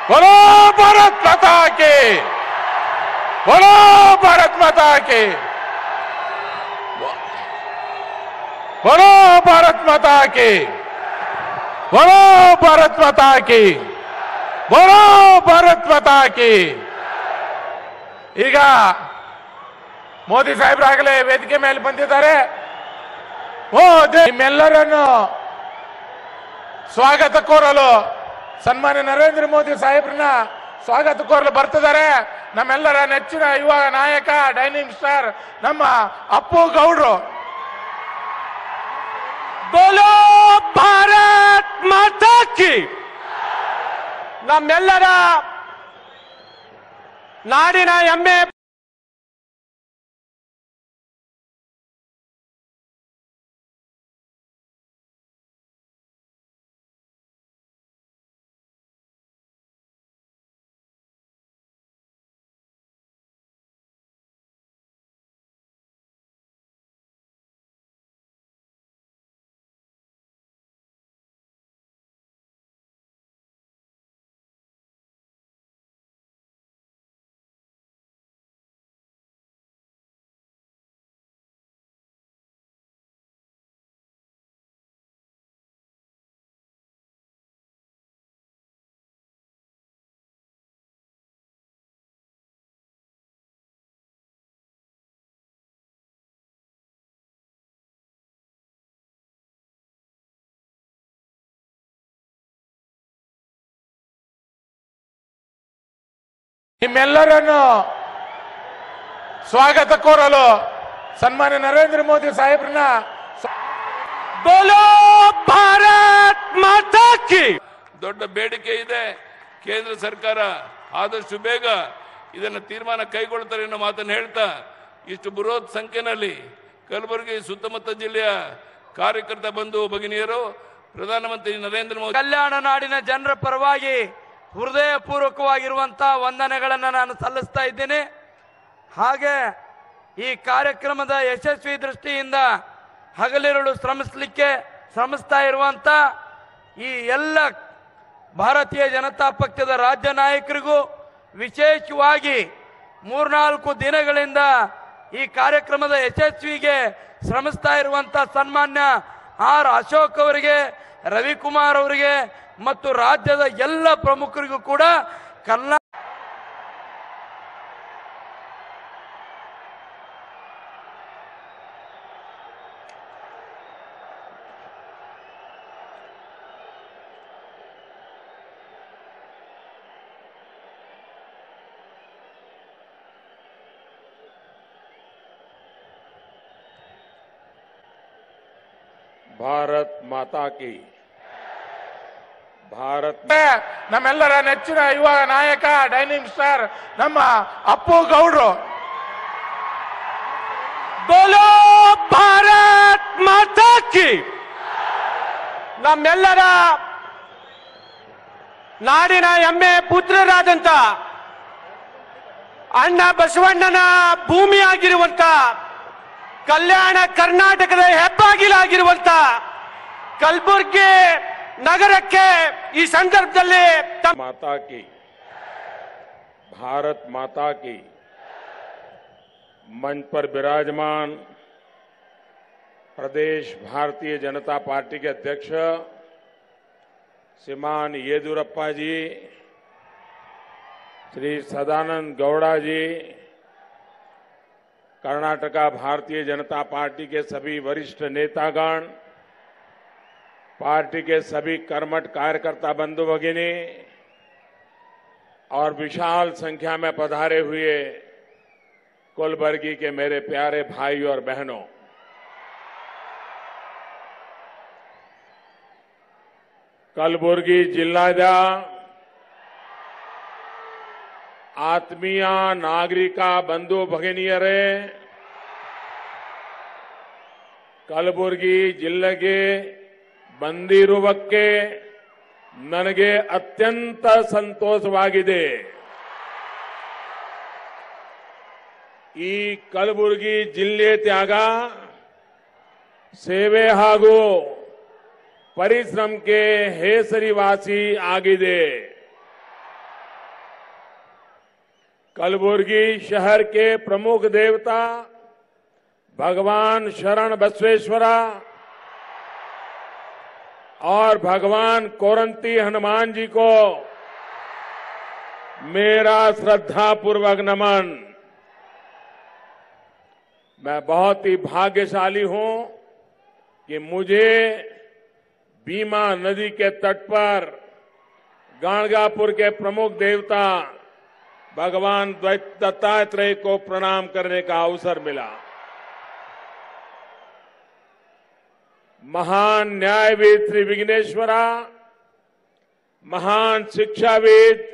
बोलो भारत माता की, बोलो भारत माता की, बोलो भारत माता की, बोलो भारत माता की, बोलो भारत माता की। ಈಗ ಮೋದಿ ಸಾಹೇಬ್ರಾಗಲೇ ವೇದಿಕೆ ಮೇಲೆ ಬಂದಿದ್ದಾರೆ. ನಿಮ್ಮೆಲ್ಲರನ್ನು ಸ್ವಾಗತ ಕೋರಲು ಸನ್ಮಾನ್ಯ ನರೇಂದ್ರ ಮೋದಿ ಸಾಹೇಬ್ರನ್ನ ಸ್ವಾಗತ ಕೋರಲು ಬರ್ತಿದ್ದಾರೆ ನಮ್ಮೆಲ್ಲರ ನೆಚ್ಚಿನ ಯುವ ನಾಯಕ ಡೈನಿಂಗ್ ಸ್ಟಾರ್ ನಮ್ಮ ಅಪ್ಪು ಗೌಡ್ರು. ಬೋಲೋ ಭಾರತ್ ಮಾತಾ ಕಿ. ನಮ್ಮೆಲ್ಲರ ನಾಡಿನ ಹೆಮ್ಮೆ ನಿಮ್ಮೆಲ್ಲರನ್ನು ಸ್ವಾಗತ ಕೋರಲು ಸನ್ಮಾನ್ಯ ನರೇಂದ್ರ ಮೋದಿ ಸಾಹೇಬ್ರನ್ನ ಬೋಲೋ ಭಾರತ್ ಮಾತಾ ಕಿ. ದೊಡ್ಡ ಬೇಡಿಕೆ ಇದೆ. ಕೇಂದ್ರ ಸರ್ಕಾರ ಆದಷ್ಟು ಬೇಗ ಇದನ್ನು ತೀರ್ಮಾನ ಕೈಗೊಳ್ಳುತ್ತಾರೆ ಅನ್ನೋ ಮಾತನ್ನು ಹೇಳ್ತಾ ಇಷ್ಟು ಬೃಹತ್ ಸಂಖ್ಯೆಯಲ್ಲಿ ಕಲಬುರಗಿ ಸುತ್ತಮುತ್ತ ಜಿಲ್ಲೆಯ ಕಾರ್ಯಕರ್ತ ಬಂಧು ಭಗಿನಿಯರು ಪ್ರಧಾನಮಂತ್ರಿ ನರೇಂದ್ರ ಮೋದಿ ಕಲ್ಯಾಣ ನಾಡಿನ ಜನರ ಪರವಾಗಿ ಹೃದಯಪೂರ್ವಕವಾಗಿರುವಂತಹ ವಂದನೆಗಳನ್ನು ನಾನು ಸಲ್ಲಿಸ್ತಾ ಇದ್ದೇನೆ. ಹಾಗೆ ಈ ಕಾರ್ಯಕ್ರಮದ ಯಶಸ್ವಿ ದೃಷ್ಟಿಯಿಂದ ಹಗಲಿರುಳು ಶ್ರಮಿಸ್ತಾ ಇರುವಂತ ಈ ಎಲ್ಲ ಭಾರತೀಯ ಜನತಾ ಪಕ್ಷದ ರಾಜ್ಯ ನಾಯಕರಿಗೂ ವಿಶೇಷವಾಗಿ 3-4 ದಿನಗಳಿಂದ ಈ ಕಾರ್ಯಕ್ರಮದ ಯಶಸ್ವಿಗೆ ಶ್ರಮಿಸ್ತಾ ಇರುವಂತ ಸನ್ಮಾನ್ಯ ಆರ್ ಅಶೋಕ್ ಅವರಿಗೆ, ರವಿಕುಮಾರ್ ಅವರಿಗೆ ಮತ್ತು ರಾಜ್ಯದ ಎಲ್ಲ ಪ್ರಮುಖರಿಗೂ ಕೂಡ ಭಾರತ್ ಮಾತಾ ಕಿ. ಭಾರತ್ ನಮ್ಮೆಲ್ಲರ ನೆಚ್ಚಿನ ಯುವ ನಾಯಕ ಡೈನಿಂಗ್ ಸ್ಟಾರ್ ನಮ್ಮ ಅಪ್ಪು ಗೌಡ್ರು. ಬೋಲೋ ಭಾರತ್ ಮಾತಾ ಕಿ. ನಮ್ಮೆಲ್ಲರ ನಾಡಿನ ಹೆಮ್ಮೆ ಪುತ್ರರಾದಂತ ಅಣ್ಣ ಬಸವಣ್ಣನ ಭೂಮಿಯಾಗಿರುವಂತ ಕಲ್ಯಾಣ ಕರ್ನಾಟಕದ ಹೆಬ್ಬಾಗಿಲಾಗಿರುವಂತ ಕಲಬುರಗಿ ನಗರಕ್ಕೆ ಈ ಸಂದರ್ಭದಲ್ಲಿ माता की, भारत माता की मंच पर विराजमान प्रदेश भारतीय जनता पार्टी के अध्यक्ष श्रीमान येदियुरप्पा जी, श्री सदानंद गौड़ा जी, कर्नाटका भारतीय जनता पार्टी के सभी वरिष्ठ नेतागण, पार्टी के सभी कर्मठ कार्यकर्ता बंधु भगिनी और विशाल संख्या में पधारे हुए कलबुर्गी के मेरे प्यारे भाई और बहनों, कलबुर्गी जिल्लाದ ಆತ್ಮೀಯ ನಾಗರಿಕ ಬಂಧು ಭಗಿನಿಯರೇ, ಕಲಬುರ್ಗಿ ಜಿಲ್ಲೆಗೆ ಬಂದಿರುವುದಕ್ಕೆ ನನಗೆ ಅತ್ಯಂತ ಸಂತೋಷವಾಗಿದೆ. ಈ ಕಲಬುರ್ಗಿ ಜಿಲ್ಲೆ ತ್ಯಾಗ, ಸೇವೆ ಹಾಗೂ ಪರಿಶ್ರಮಕ್ಕೆ ಹೆಸರಿವಾಸಿ ಆಗಿದೆ. कलबुर्गी शहर के प्रमुख देवता भगवान शरण बसवेश्वरा और भगवान कोरंती हनुमान जी को मेरा श्रद्धापूर्वक नमन. मैं बहुत ही भाग्यशाली हूं कि मुझे भीमा नदी के तट पर गाणगापुर के प्रमुख देवता भगवान दत्तात्रेय को प्रणाम करने का अवसर मिला. महान न्यायविद श्री विघ्नेश्वरा, महान शिक्षाविद.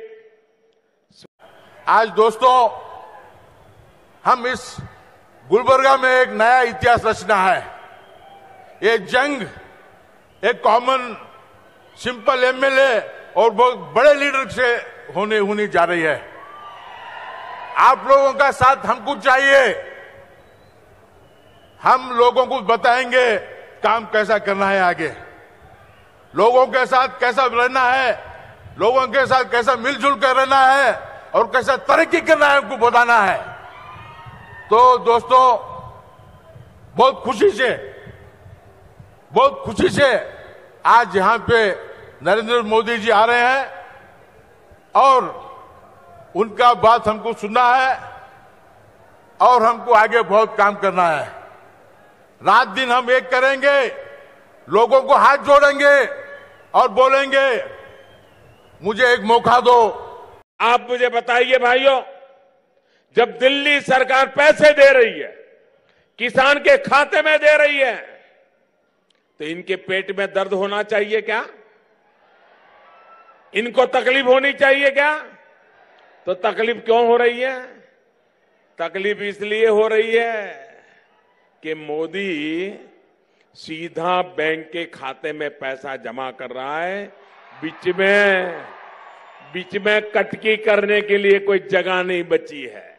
आज दोस्तों, हम इस गुलबर्गा में एक नया इतिहास रचना है. ये जंग एक कॉमन सिंपल एमएलए और बहुत बड़े लीडर से होनी जा रही है. आप लोगों का साथ हमको चाहिए. हम लोगों को बताएंगे काम कैसा करना है, आगे लोगों के साथ कैसा रहना है, लोगों के साथ कैसा मिलजुल कर रहना है और कैसा तरक्की करना है, हमको बताना है. तो दोस्तों, बहुत खुशी से आज यहां पे नरेंद्र मोदी जी आ रहे हैं और उनका बात हमको सुनना है और हमको आगे बहुत काम करना है. रात दिन हम एक करेंगे, लोगों को हाथ जोड़ेंगे और बोलेंगे मुझे एक मौका दो. आप मुझे बताइए भाइयों, जब दिल्ली सरकार पैसे दे रही है, किसान के खाते में दे रही है, तो इनके पेट में दर्द होना चाहिए क्या? इनको तकलीफ होनी चाहिए क्या? तो तकलीफ क्यों हो रही है? तकलीफ इसलिए हो रही है कि मोदी सीधा बैंक के खाते में पैसा जमा कर रहा है. बीच में कटकी करने के लिए कोई जगह नहीं बची है.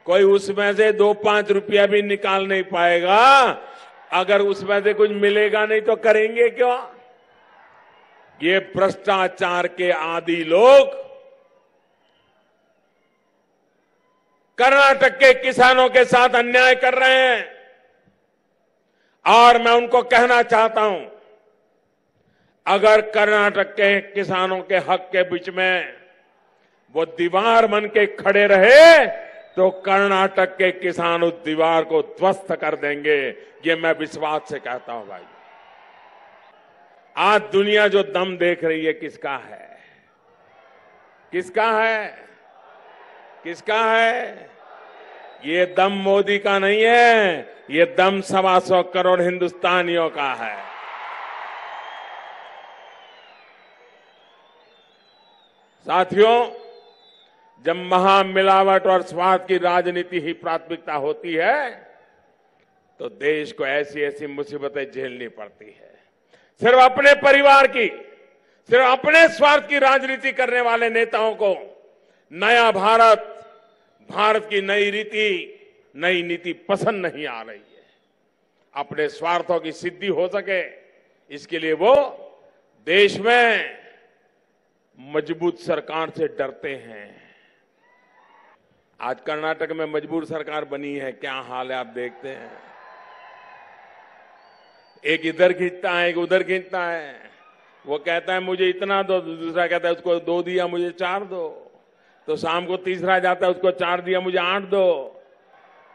कोई उसमें से 2-5 रुपया भी निकाल नहीं पाएगा. अगर उसमें से कुछ मिलेगा नहीं तो करेंगे क्यों? ये भ्रष्टाचार के आदी लोग कर्नाटक के किसानों के साथ अन्याय कर रहे हैं और मैं उनको कहना चाहता हूं, अगर कर्नाटक के किसानों के हक के बीच में वो दीवार बन के खड़े रहे तो कर्नाटक के किसान उस दीवार को ध्वस्त कर देंगे. ये मैं विश्वास से कहता हूं भाई. आज दुनिया जो दम देख रही है, किसका है? किसका है? किसका है? ये दम मोदी का नहीं है, ये दम 125 करोड़ हिंदुस्तानियों का है. साथियों, जब महामिलावट और स्वार्थ की राजनीति ही प्राथमिकता होती है तो देश को ऐसी ऐसी मुसीबतें झेलनी पड़ती है. सिर्फ अपने परिवार की, सिर्फ अपने स्वार्थ की राजनीति करने वाले नेताओं को नया भारत की नई नीति पसंद नहीं आ रही है. अपने स्वार्थों की सिद्धि हो सके, इसके लिए वो देश में मजबूत सरकार से डरते हैं. आज कर्नाटक में मजबूत सरकार बनी है, क्या हाल है आप देखते हैं. एक इधर खींचता है, एक उधर खींचता है. वो कहता है मुझे इतना दो, दूसरा कहता है उसको 2 दिया मुझे 4 दो. तो शाम को तीसरा जाता है, उसको 4 दिया मुझे 8 दो.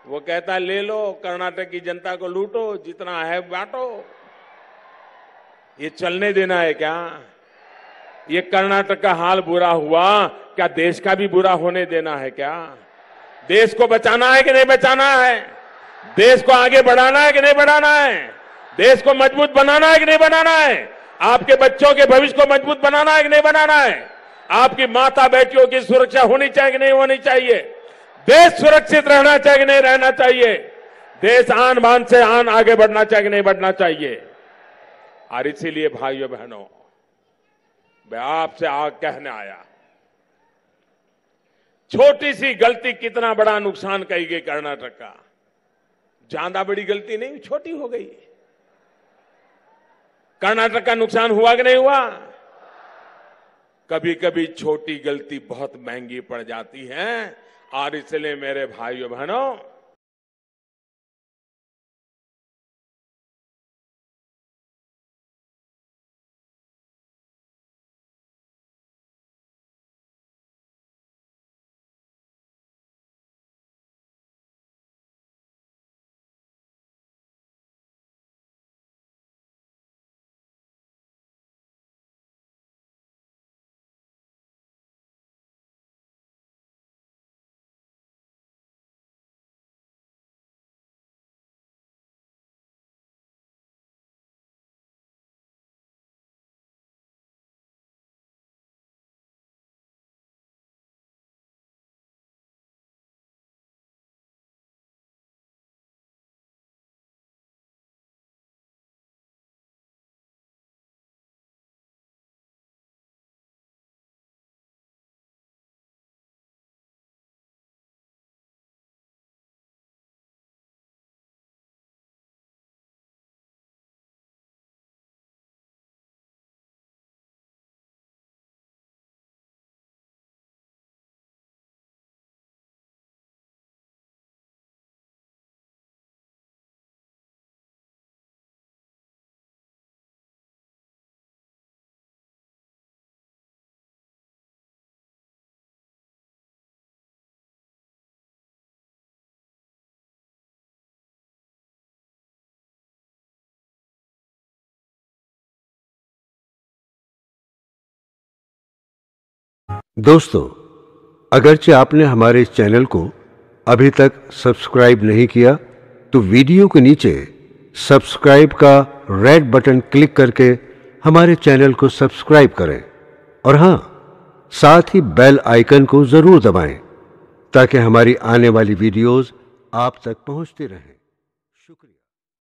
वो कहता है ले लो, कर्नाटक की जनता को लूटो, जितना है बांटो. ये चलने देना है क्या? ये कर्नाटक का हाल बुरा हुआ, क्या देश का भी बुरा होने देना है क्या? देश को बचाना है कि नहीं बचाना है? देश को आगे बढ़ाना है कि नहीं बढ़ाना है? देश को मजबूत बनाना है कि नहीं बनाना है? आपके बच्चों के भविष्य को मजबूत बनाना है कि नहीं बनाना है? आपकी माता बेटियों की सुरक्षा होनी चाहिए कि नहीं होनी चाहिए? देश सुरक्षित रहना चाहिए कि नहीं रहना चाहिए? देश आन बान से आन आगे बढ़ना चाहिए कि नहीं बढ़ना चाहिए? और इसीलिए भाइयों बहनों, मैं आपसे कहने आया, छोटी सी गलती कितना बड़ा नुकसान करेगी कर्नाटक का. ज्यादा बड़ी गलती नहीं, छोटी हो गई. कर्नाटक का नुकसान हुआ कि नहीं हुआ? कभी कभी छोटी गलती बहुत महंगी पड़ जाती है और इसलिए मेरे भाइयों बहनों, दोस्तों, अगरचे आपने हमारे इस चैनल को अभी तक सब्सक्राइब नहीं किया तो वीडियो के नीचे सब्सक्राइब का रेड बटन क्लिक करके हमारे चैनल को सब्सक्राइब करें और हां, साथ ही बेल आइकन को जरूर दबाएं ताकि हमारी आने वाली वीडियोस आप तक पहुंचती रहें।